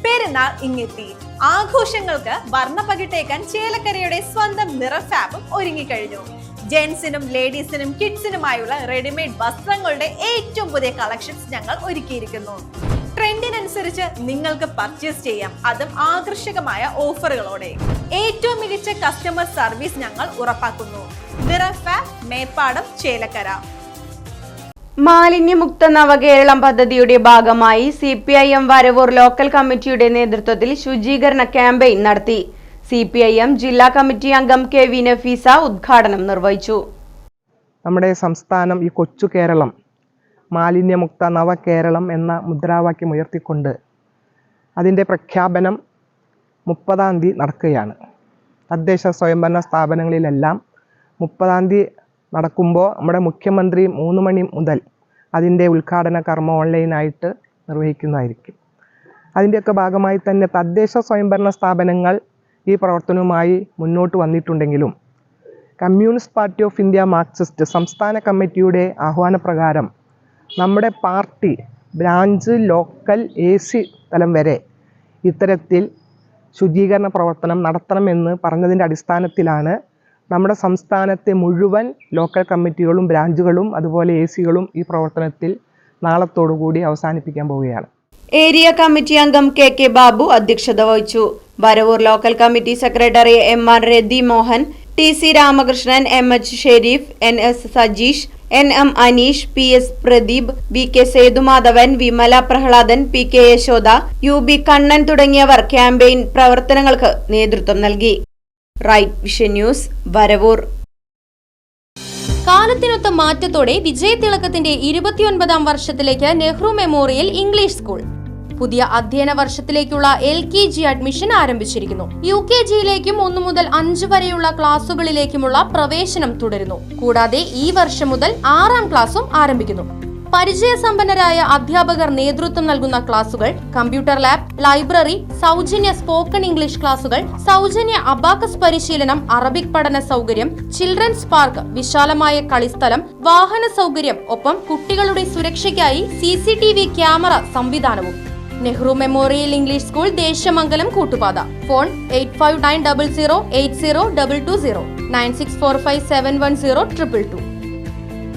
പെരുന്നാൾ ഇങ്ങെത്തി. ആഘോഷങ്ങൾക്ക് വർണ്ണപ്പകിട്ടേക്കാൻ ചേലക്കരയുടെ സ്വന്തം നിറഫാബും ഒരുങ്ങിക്കഴിഞ്ഞു. ജെന്റ്സിനും ലേഡീസിനും കിഡ്സിനുമായുള്ള റെഡിമെയ്ഡ് വസ്ത്രങ്ങളുടെ ഏറ്റവും പുതിയ കളക്ഷൻസ് ഞങ്ങൾ ഒരുക്കിയിരിക്കുന്നു. ട്രെൻഡിനനുസരിച്ച് നിങ്ങൾക്ക് പർച്ചേസ് ചെയ്യാം, അതും ആകർഷകമായ ഓഫറുകളോടെ. ഏറ്റവും മികച്ച കസ്റ്റമർ സർവീസ് ഞങ്ങൾ ഉറപ്പാക്കുന്നു. നിറഫാബ്, മേപ്പാടം, ചേലക്കര. മാലിന്യമുക്ത നവകേരളം പദ്ധതിയുടെ ഭാഗമായി CPIM വരവൂർ ലോക്കൽ കമ്മിറ്റിയുടെ നേതൃത്വത്തിൽ ശുചീകരണ ക്യാമ്പയിൻ നടത്തി. CPIM ജില്ലാ കമ്മിറ്റി അംഗം KV നഫീസ ഉദ്ഘാടനം നിർവഹിച്ചു. നമ്മുടെ സംസ്ഥാനം ഈ കൊച്ചു കേരളം മാലിന്യമുക്ത നവകേരളം എന്ന മുദ്രാവാക്യം ഉയർത്തിക്കൊണ്ട് അതിൻ്റെ പ്രഖ്യാപനം 30-ാം തീയതി നടക്കുകയാണ്. തദ്ദേശ സ്വയംഭരണ സ്ഥാപനങ്ങളിലെല്ലാം 30-ാം തീയതി നടക്കുമ്പോൾ നമ്മുടെ മുഖ്യമന്ത്രി 3 മണി മുതൽ അതിൻ്റെ ഉദ്ഘാടന കർമ്മം ഓൺലൈനായിട്ട് നിർവഹിക്കുന്നതായിരിക്കും. അതിൻ്റെയൊക്കെ ഭാഗമായി തന്നെ തദ്ദേശ സ്വയംഭരണ സ്ഥാപനങ്ങൾ ഈ പ്രവർത്തനവുമായി മുന്നോട്ട് വന്നിട്ടുണ്ടെങ്കിലും communist party of India Marxist സംസ്ഥാന കമ്മിറ്റിയുടെ ആഹ്വാനപ്രകാരം നമ്മുടെ പാർട്ടി ബ്രാഞ്ച്, ലോക്കൽ, AC തലം വരെ ഇത്തരത്തിൽ ശുചീകരണ പ്രവർത്തനം നടത്തണമെന്ന് പറഞ്ഞതിൻ്റെ അടിസ്ഥാനത്തിലാണ് നമ്മുടെ സംസ്ഥാനത്തെ മുഴുവൻ ലോക്കൽ കമ്മിറ്റികളും ബ്രാഞ്ചുകളും അതുപോലെ AC-കളും ഈ പ്രവർത്തനത്തിൽ നാളത്തോടുകൂടി അവസാനിപ്പിക്കാൻ പോവുകയാണ്. ഏരിയ കമ്മിറ്റി അംഗം KK ബാബു അധ്യക്ഷത വഹിച്ചു. Varavoor local committee secretary MR Rathi Mohan, TC Ramakrishnan, MH Shereef, NS Sajeesh, NM Aneesh, PS Pradeep, BK Sethumadhavan, Vimala Prahladan, PK Yashoda, UB Kannan തുടങ്ങിയവർ ക്യാമ്പയിൻ പ്രവർത്തനങ്ങൾക്ക് നേതൃത്വം നൽകി. Right Vision News, Varavoor. കാലത്തിനൊത്ത മാറ്റത്തോടെ വിജയതിളക്കത്തിന്റെ 29-ാം വർഷത്തിലേക്ക് നെഹ്റു മെമ്മോറിയൽ ഇംഗ്ലീഷ് സ്കൂൾ. പുതിയ അധ്യയന വർഷത്തിലേക്കുള്ള LKG അഡ്മിഷൻ ആരംഭിച്ചിരിക്കുന്നു. UKGയിലേക്കും 1 മുതൽ 5 വരെയുള്ള ക്ലാസുകളിലേക്കുമുള്ള പ്രവേശനം തുടരുന്നു. കൂടാതെ ഈ വർഷം മുതൽ 6-ാം ക്ലാസും ആരംഭിക്കുന്നു. പരിചയസമ്പന്നരായ അധ്യാപകർ നേതൃത്വം നൽകുന്ന ക്ലാസുകൾ, കമ്പ്യൂട്ടർ ലാബ്, ലൈബ്രറി, സൗജന്യ സ്പോക്കൺ ഇംഗ്ലീഷ് ക്ലാസുകൾ, സൗജന്യ അബാക്കസ് പരിശീലനം, അറബിക് പഠന സൗകര്യം, ചിൽഡ്രൻസ് പാർക്ക്, വിശാലമായ കളിസ്ഥലം, വാഹന സൗകര്യം, ഒപ്പം കുട്ടികളുടെ സുരക്ഷയ്ക്കായി CCTV ക്യാമറ സംവിധാനവും. Nehru Memorial English School, Desamangalam, Koottupatha. Phone 8590080220 9645710222.